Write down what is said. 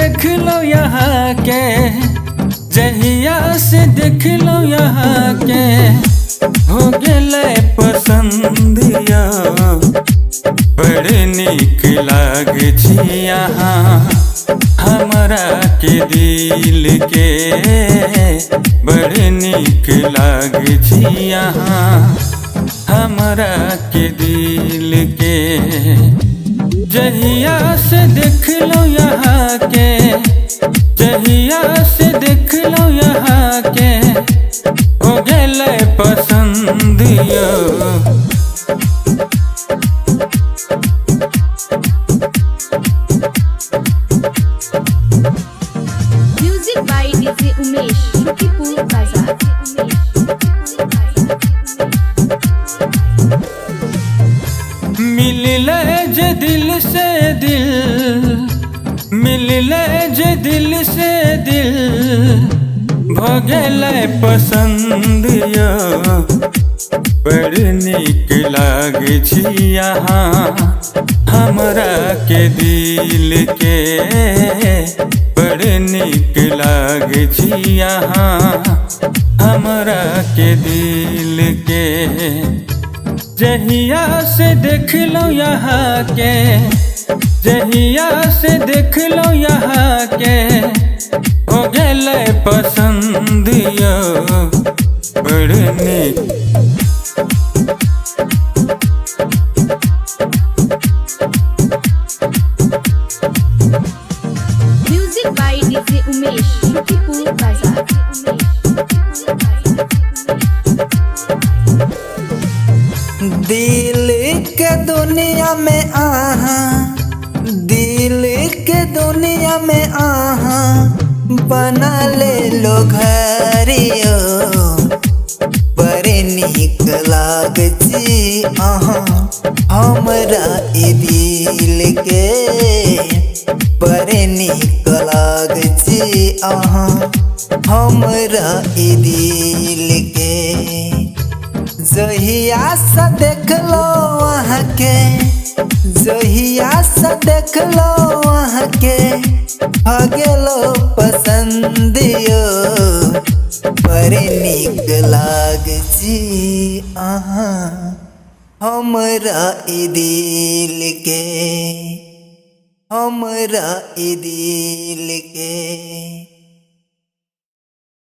देख लो यहाँ के, जहिया से देख लो यहाँ के, हो गेले पसंदिया। बड़े नीक लागे छी यहाँ हमरा के दिल के, बड़े नीक लागे छी यहाँ हमरा के दिल के। जहिया से देख लो यहाँ के, जहिया से देख लो यहाँ के, हो गेले पसंदिया। Music by DJ Umesh, Shukipur बाजार। मिलले जे दिल से दिल, मिलले जे दिल से दिल, भ गेले पसंदिया। बड़ नीक लागे छी यहाँ हमरा के दिल के, बड़ नीक लागे छी यहाँ हमरा के दिल के। जहिया से देख लो यहाँ के, जहिया से देख लो यहाँ के, हो गेले पसंदिया। बड़ नीक music by DJ Umesh, Shukipur Bazar. दिल के दुनिया में आहा, दिल के दुनिया में आहा, बना ले लो घरियो। बड़े नीक लागे छी आहा हमरा ई दिल के, बड़े नीक लागे छी आहा हमरा ई दिल के। जहिया से देख लो वहाँ के, जहिया से देख लो वहाँ के, हो गेलो पसंदियो। बड़े नीक लागे छी आहा हमरा ई दिल के, हमरा ई दिल के।